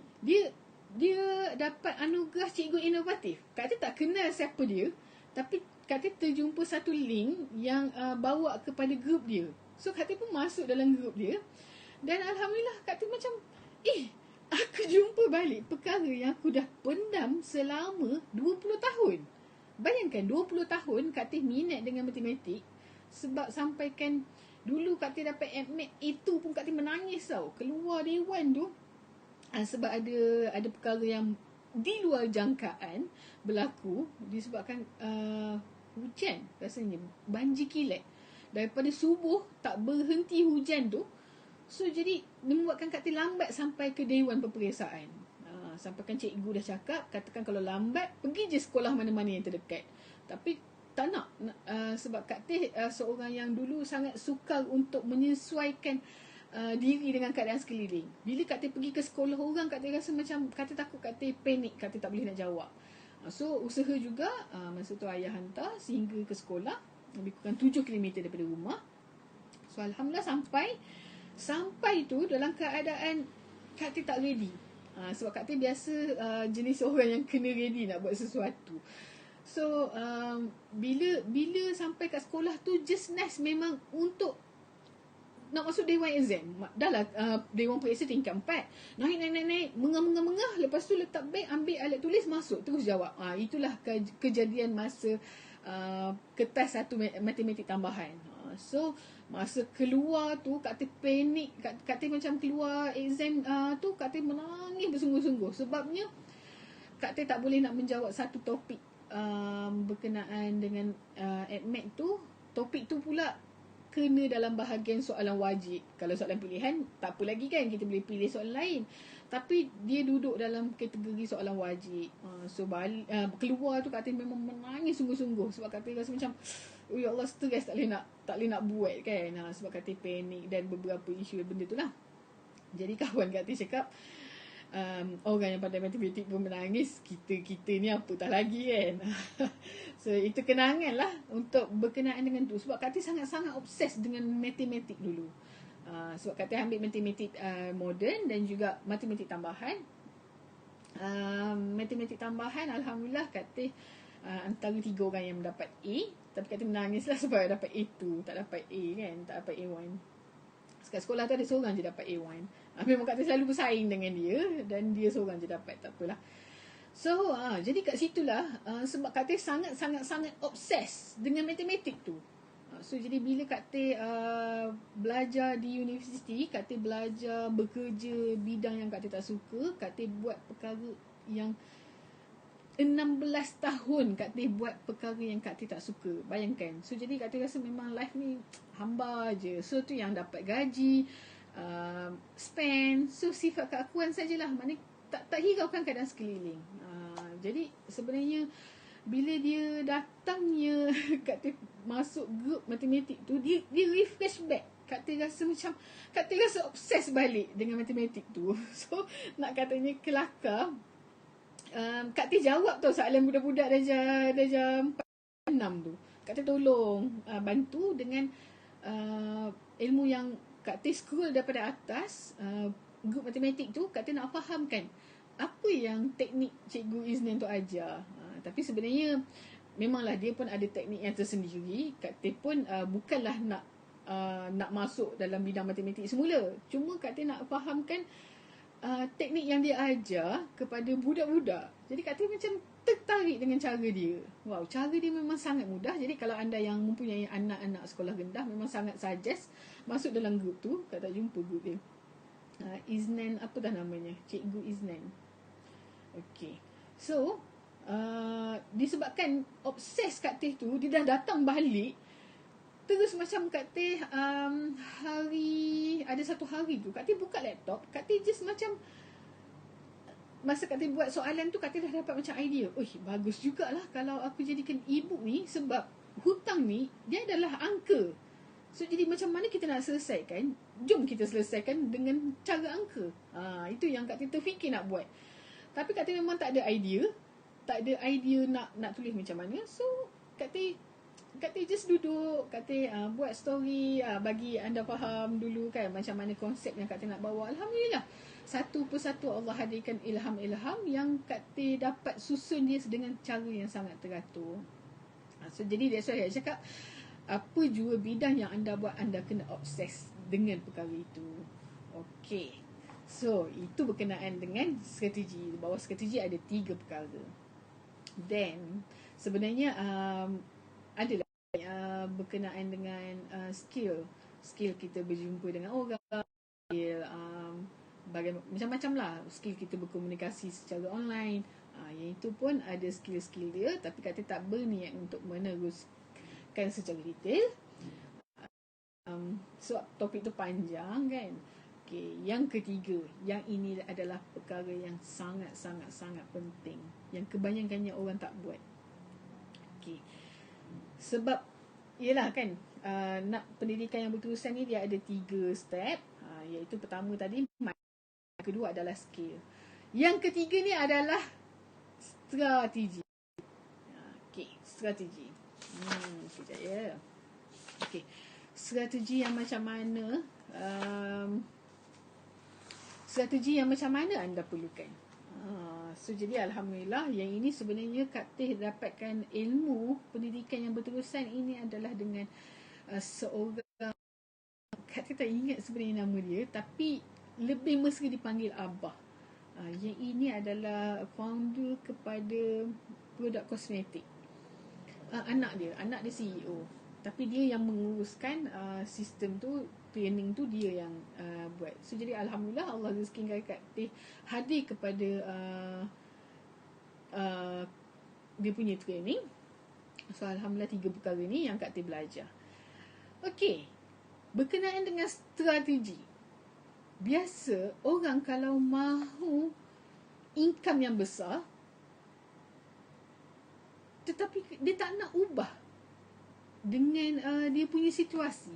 dia dapat anugerah cikgu inovatif. Kak Teh tak kenal siapa dia, tapi Kak Teh terjumpa satu link yang bawa kepada grup dia. So Kak Teh pun masuk dalam grup dia, dan alhamdulillah Kak Teh macam aku jumpa balik perkara yang aku dah pendam selama 20 tahun. Bayangkan 20 tahun Kak Teh minat dengan matematik, sebab sampaikan dulu Kak Teh dapat admit itu pun Kak Teh menangis tau. Keluar dewan tu sebab ada perkara yang di luar jangkaan berlaku, disebabkan hujan, rasanya banjir kilat daripada subuh tak berhenti hujan tu. So jadi membuatkan Kak Teh lambat sampai ke dewan peperiksaan. Sampaikan cikgu dah cakap, katakan kalau lambat pergi je sekolah mana-mana yang terdekat. Tapi tak nak, sebab Kak Teh seorang yang dulu sangat sukar untuk menyesuaikan diri dengan keadaan sekeliling. Bila Kak Teh pergi ke sekolah orang, Kak Teh rasa macam, Kak Teh takut, Kak Teh panik, Kak Teh tak boleh nak jawab. So usaha juga, masa tu ayah hantar sehingga ke sekolah, lebih kurang 7 km daripada rumah. So alhamdulillah sampai tu dalam keadaan Kak Teh tak ready. Sebab Kak Teh biasa jenis orang yang kena ready nak buat sesuatu. So bila sampai kat sekolah tu, just nice memang untuk nak masuk Dewan exam. Dah lah Dewan periksa tingkat 4. Naik mengah. Lepas tu letak beg, ambil alat tulis, masuk terus jawab. Itulah kejadian masa kertas satu matematik tambahan. So masa keluar tu Kak Teh panik. Kak Teh macam keluar exam tu Kak Teh menangis bersungguh-sungguh. Sebabnya Kak Teh tak boleh nak menjawab satu topik berkenaan dengan AdMed tu. Topik tu pula kena dalam bahagian soalan wajib. Kalau soalan pilihan tak apa lagi kan, kita boleh pilih soalan lain. Tapi dia duduk dalam kategori soalan wajib. So keluar tu Kak Teh memang menangis sungguh-sungguh. Sebab Kak Teh rasa macam, oh ya Allah, stres, tak boleh nak buat kan. Sebab Kak Teh panik dan beberapa isu benda tu lah. Jadi kawan Kak Teh cakap, orang yang pandai matematik pun menangis, kita ni apatah lagi kan. So itu kenangan lah untuk berkenaan dengan tu. Sebab Kak Teh sangat-sangat obses dengan matematik dulu. Sebab Kak Teh ambil matematik moden dan juga matematik tambahan. Matematik tambahan alhamdulillah Kak Teh antara 3 orang yang mendapat A. Tapi Kak Teh menangis lah sebab dapat A2, tak dapat A kan, tak dapat A1. Kat sekolah tu ada seorang je dapat A1. Memang Kak Teh selalu bersaing dengan dia, dan dia seorang je dapat, tak apalah. So jadi kat situlah sebab Kak Teh sangat-sangat obses dengan matematik tu. So jadi bila Kak Teh belajar di universiti, Kak Teh belajar bekerja bidang yang Kak Teh tak suka. Kak Teh buat perkara yang 16 tahun Kak Teh buat perkara yang Kak Teh tak suka. Bayangkan. So jadi Kak Teh rasa memang life ni hamba je. So tu yang dapat gaji, spend. So sifat keakuan sajalah. Maknanya tak hiraukan keadaan sekeliling. Jadi sebenarnya bila dia datangnya Kak Teh masuk group matematik tu, dia refresh back. Kak Teh rasa macam, Kak Teh rasa obses balik dengan matematik tu. So nak katanya kelakar, Kak Teh jawab tau soalan budak-budak darjah 4, 6 tu. Kak Teh tolong bantu dengan ilmu yang Kak Teh scroll daripada atas grup matematik tu. Kak Teh nak fahamkan apa yang teknik Cikgu Iznin tu ajar. Tapi sebenarnya memanglah dia pun ada teknik yang tersendiri. Kak Teh pun bukanlah nak masuk dalam bidang matematik semula. Cuma Kak Teh nak fahamkan teknik yang dia ajar kepada budak-budak. Jadi Kak Teh macam tertarik dengan cara dia. Wow, cara dia memang sangat mudah. Jadi kalau anda yang mempunyai anak-anak sekolah rendah, memang sangat suggest masuk dalam grup tu. Kak tak jumpa grup dia. Iznan, apa dah namanya? Cikgu Iznan. Okay. So disebabkan obses Kak Teh tu, dia dah datang balik. Terus macam Kak Teh ada satu hari tu Kak Teh buka laptop, Kak Teh just macam, masa Kak Teh buat soalan tu, Kak Teh dah dapat macam idea. Bagus jugalah kalau aku jadikan e-book ni, sebab hutang ni dia adalah angka. So jadi macam mana kita nak selesaikan? Jom kita selesaikan dengan cara angka. Itu yang Kak Teh terfikir nak buat. Tapi Kak Teh memang tak ada idea. Tak ada idea nak tulis macam mana. So Kak Teh just duduk, Kak Teh buat story, bagi anda faham dulu kan macam mana konsep yang Kak Teh nak bawa. Alhamdulillah, satu persatu Allah hadirkan ilham-ilham yang Kak Teh dapat susun dia dengan cara yang sangat teratur. So jadi that's why saya cakap, apa jua bidang yang anda buat, anda kena obses dengan perkara itu. Okay. So itu berkenaan dengan strategi. Bahawa strategi ada 3 perkara. Then sebenarnya adalah berkenaan dengan skill kita berjumpa dengan orang, skill macam-macam lah, skill kita berkomunikasi secara online. Yang itu pun ada skill-skill dia. Tapi Kak Teh tak berniat untuk meneruskan secara detail sebab topik tu panjang kan. Okay, yang ketiga, yang ini adalah perkara yang sangat-sangat penting, yang kebanyakannya orang tak buat. Okay. Sebab yelah kan, nak pendidikan yang berterusan ni dia ada 3 step, iaitu pertama tadi, yang kedua adalah skill, yang ketiga ni adalah strategi. Okay, strategi. Sekejap ya. Okay, strategi yang macam mana? strategi yang macam mana anda perlukan. So jadi alhamdulillah yang ini sebenarnya Kak Teh dapatkan ilmu pendidikan yang berterusan ini adalah dengan seorang, Kak Teh tak ingat sebenarnya nama dia, tapi lebih mesra dipanggil Abah. Yang ini adalah founder kepada produk kosmetik. Anak dia CEO. Tapi dia yang menguruskan sistem tu, training tu dia yang buat. So jadi alhamdulillah Allah rezekikan Kak Teh hadir kepada dia punya training. So alhamdulillah 3 perkara ni yang Kak Teh belajar. Okey, berkenaan dengan strategi. Biasa orang kalau mahu income yang besar, tetapi dia tak nak ubah dengan dia punya situasi.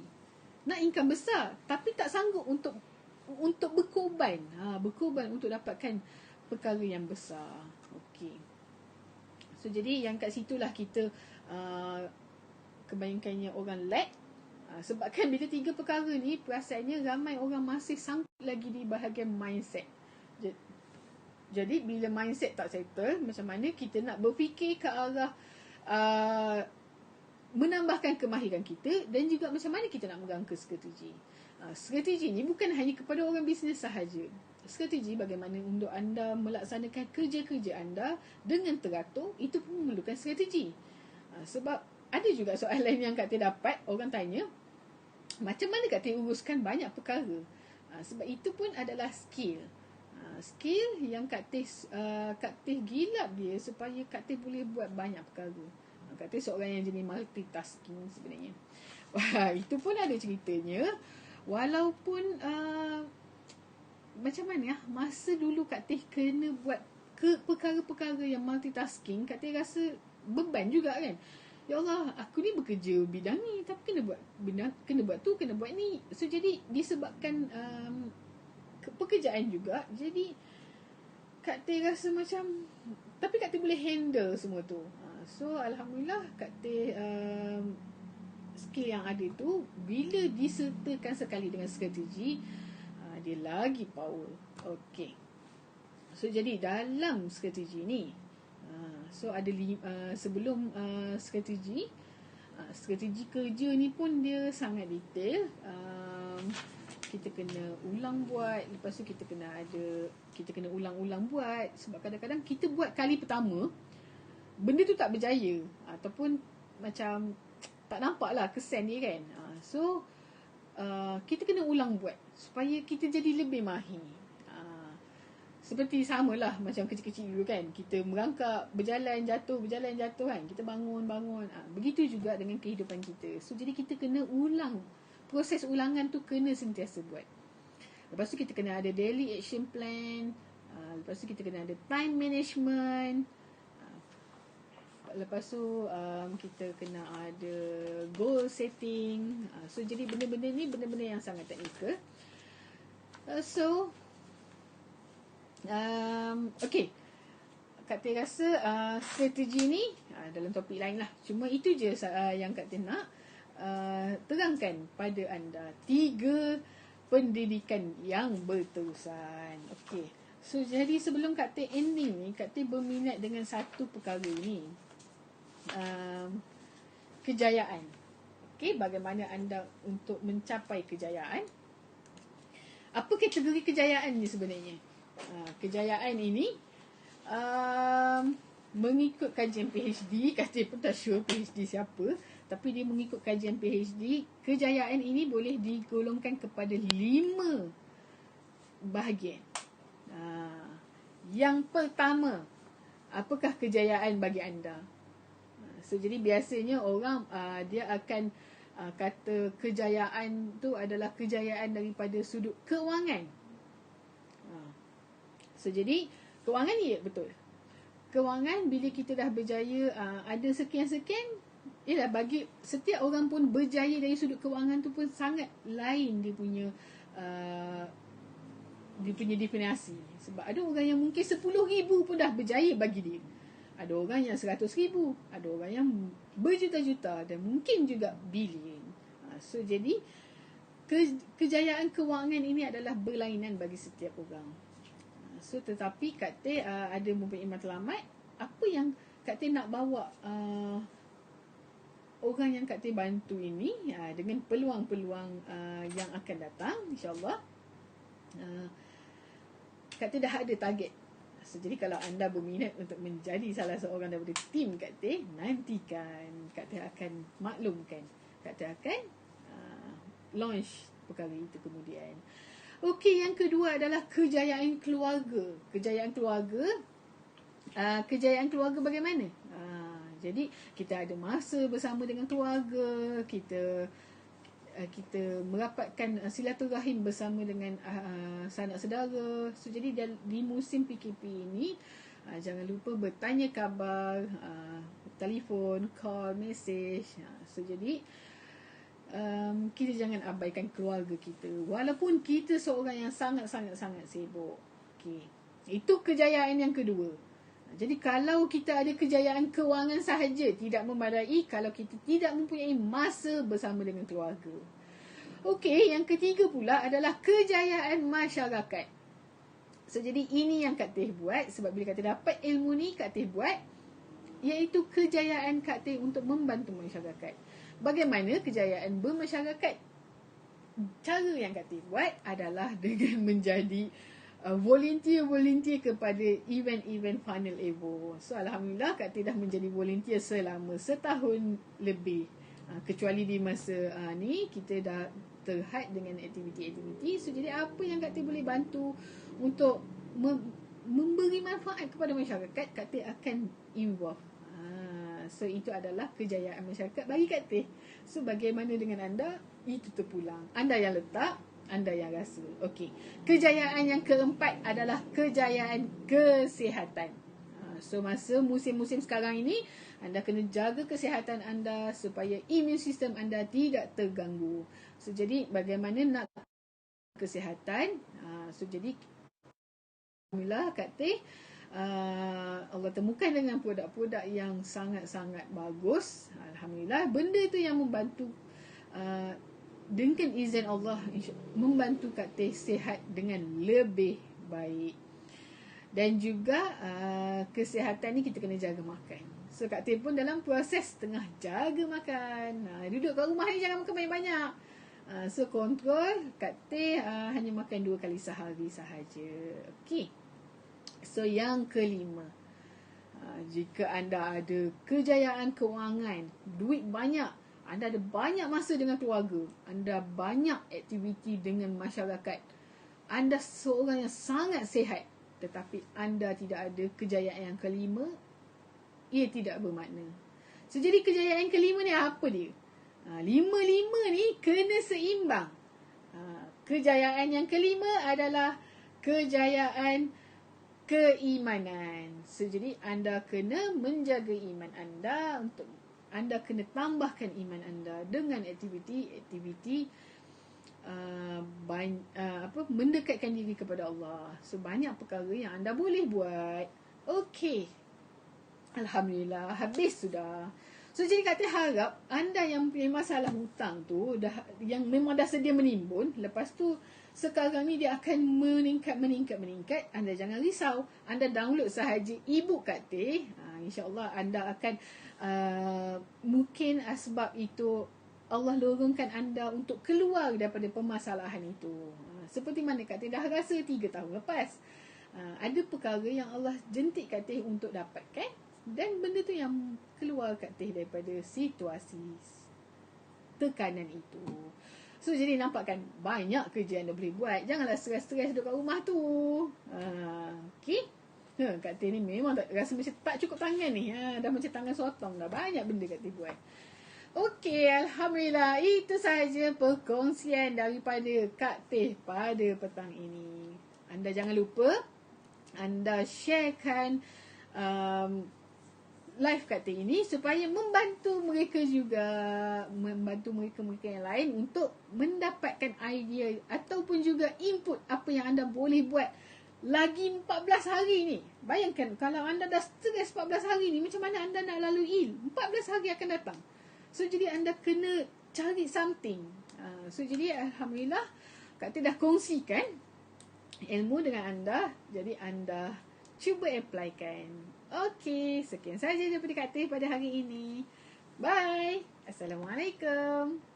Nak income besar tapi tak sanggup untuk berkorban. Berkorban untuk dapatkan perkara yang besar. Okey. So jadi yang kat situlah kita kebanyakannya orang lag. Sebabkan bila 3 perkara ni perasaannya ramai orang masih sangkut lagi di bahagian mindset. Jadi bila mindset tak settle, macam mana kita nak berfikir ke arah menambahkan kemahiran kita, dan juga macam mana kita nak merangka strategi. Strategi ni bukan hanya kepada orang bisnes sahaja. Strategi bagaimana untuk anda melaksanakan kerja-kerja anda dengan teratur, itu pun memerlukan strategi. Sebab ada juga soalan yang Kak Teh dapat, orang tanya, macam mana Kak Teh uruskan banyak perkara? Sebab itu pun adalah skill. Skill yang Kak Teh gilap dia supaya Kak Teh boleh buat banyak perkara. Kak Teh seorang yang jenis multitasking sebenarnya. Wah, itu pun ada ceritanya. Walaupun macam mana masa dulu Kak Teh kena buat perkara-perkara yang multitasking, Kak Teh rasa beban juga kan. Ya Allah, aku ni bekerja bidang ni tapi kena buat tu, kena buat ni. So jadi disebabkan pekerjaan juga, jadi Kak Teh rasa macam, tapi Kak Teh boleh handle semua tu. So alhamdulillah Kak Teh skill yang ada tu bila disertakan sekali dengan strategi, dia lagi power. Okey. So jadi dalam strategi ni, so ada sebelum strategi kerja ni pun dia sangat detail. Kita kena ulang buat, lepas tu kita kena ulang-ulang buat. Sebab kadang-kadang kita buat kali pertama, benda tu tak berjaya, ataupun macam tak nampak lah kesan dia kan. So kita kena ulang buat supaya kita jadi lebih mahir. Seperti samalah macam kecil-kecil dulu kan, kita merangkak, berjalan jatuh kan, kita bangun. Begitu juga dengan kehidupan kita. So jadi kita kena ulang, proses ulangan tu kena sentiasa buat. Lepas tu kita kena ada daily action plan, lepas tu kita kena ada time management, lepas tu kita kena ada goal setting. So jadi benda-benda ni benda-benda yang sangat teknikal. Okay, Kak Teh rasa strategi ni dalam topik lain lah. Cuma itu je yang Kak Teh nak terangkan pada anda. 3 pendidikan yang berterusan. Okay, so jadi sebelum Kak Teh ending ni, Kak Teh berminat dengan satu perkara ni, kejayaan. Okay, bagaimana anda untuk mencapai kejayaan. Apa kategori kejayaan ni sebenarnya? Kejayaan ini mengikut kajian PhD, Kak Teh pun tak sure PhD siapa, tapi dia mengikut kajian PhD, kejayaan ini boleh digolongkan kepada 5 bahagian. Yang pertama, apakah kejayaan bagi anda? So jadi biasanya orang dia akan kata kejayaan tu adalah kejayaan daripada sudut kewangan. So jadi kewangan ni betul. Kewangan bila kita dah berjaya, ada sekian-sekian, ialah bagi setiap orang pun berjaya dari sudut kewangan tu pun sangat lain dia punya definisi. Sebab ada orang yang mungkin 10,000 pun dah berjaya bagi dia. Ada orang yang 100,000, ada orang yang berjuta-juta, dan mungkin juga bilion. So jadi kejayaan kewangan ini adalah berlainan bagi setiap orang. So tetapi kata ada mempunyai matlamat, apa yang kata nak bawa orang yang kata bantu ini dengan peluang-peluang yang akan datang, insyaAllah. Kata dah ada target. So, jadi kalau anda berminat untuk menjadi salah seorang daripada tim kata, nantikan kata akan maklumkan, kata akan launch perkara itu kemudian. Okey, yang kedua adalah kejayaan keluarga. Kejayaan keluarga bagaimana? Jadi kita ada masa bersama dengan keluarga, kita merapatkan silaturahim bersama dengan sanak saudara. So jadi di musim PKP ini jangan lupa bertanya khabar, telefon, call, message. So jadi kita jangan abaikan keluarga kita walaupun kita seorang yang sangat-sangat sibuk. Okey. Itu kejayaan yang kedua. Jadi kalau kita ada kejayaan kewangan sahaja tidak memadai kalau kita tidak mempunyai masa bersama dengan keluarga. Okey, yang ketiga pula adalah kejayaan masyarakat. So jadi ini yang Kak Teh buat, sebab bila Kak Teh dapat ilmu ni Kak Teh buat, iaitu kejayaan Kak Teh untuk membantu masyarakat. Bagaimana kejayaan bermasyarakat? Cara yang Kak Teh buat adalah dengan menjadi volunteer kepada event-event Funnel Evo. So Alhamdulillah Kak Teh dah menjadi volunteer selama setahun lebih. Kecuali di masa ni kita dah terhad dengan aktiviti-aktiviti. So jadi apa yang Kak Teh boleh bantu untuk memberi manfaat kepada masyarakat, Kak Teh akan involve. So itu adalah kejayaan masyarakat bagi Kak Teh. So bagaimana dengan anda? Itu terpulang. Anda yang letak, anda yang rasa. Okey. Kejayaan yang keempat adalah kejayaan kesihatan. So masa musim-musim sekarang ini, anda kena jaga kesihatan anda supaya immune system anda tidak terganggu. So jadi bagaimana nak kesihatan? So jadi alhamdulillah Kak Teh Allah temukan dengan produk-produk yang sangat-sangat bagus. Alhamdulillah, benda itu yang membantu dengan izin Allah membantu Kak Teh sihat dengan lebih baik. Dan juga kesihatan ni kita kena jaga makan. So Kak Teh pun dalam proses tengah jaga makan. Duduk kat rumah ni jangan makan banyak-banyak. So kontrol Kak Teh hanya makan 2 kali sehari sahaja. Okey. So yang kelima, jika anda ada kejayaan kewangan, duit banyak, anda ada banyak masa dengan keluarga, anda banyak aktiviti dengan masyarakat, anda seorang yang sangat sihat, tetapi anda tidak ada kejayaan yang kelima, ia tidak bermakna. So jadi kejayaan kelima ni apa dia? Lima-lima ni kena seimbang. Kejayaan yang kelima adalah kejayaan keimanan. So, jadi anda kena menjaga iman anda, untuk anda kena tambahkan iman anda dengan aktiviti-aktiviti mendekatkan diri kepada Allah. So banyak perkara yang anda boleh buat. Okey. Alhamdulillah, habis sudah. So jadi Kak Teh harap anda yang punya masalah hutang tu yang memang dah sedia menimbun, lepas tu sekarang ni dia akan meningkat. Anda jangan risau. Anda download sahaja e-book Kak Teh. InsyaAllah anda akan mungkin sebab itu Allah lorongkan anda untuk keluar daripada permasalahan itu. Seperti mana Kak Teh dah rasa 3 tahun lepas. Ada perkara yang Allah jentik Kak Teh untuk dapatkan, dan benda tu yang keluar Kak Teh daripada situasi tekanan itu. So jadi nampak kan, banyak kerja anda boleh buat. Janganlah stres-stres duduk kat rumah tu. Okey. Kak Teh ni memang tak rasa macam tak cukup tangan ni. Dah macam tangan sotong dah. Banyak benda Kak Teh buat. Okey, Alhamdulillah. Itu sahaja perkongsian daripada Kak Teh pada petang ini. Anda jangan lupa, anda sharekan live Kak Teh ini supaya membantu mereka juga, membantu mereka-mereka yang lain untuk mendapatkan idea ataupun juga input apa yang anda boleh buat lagi 14 hari ni. Bayangkan kalau anda dah stres 14 hari ni, macam mana anda nak lalui 14 hari akan datang. So jadi anda kena cari something. So jadi alhamdulillah Kak Tis dah kongsikan ilmu dengan anda. Jadi anda cuba applykan. Okey, sekian saja daripada Kak Tis pada hari ini. Bye. Assalamualaikum.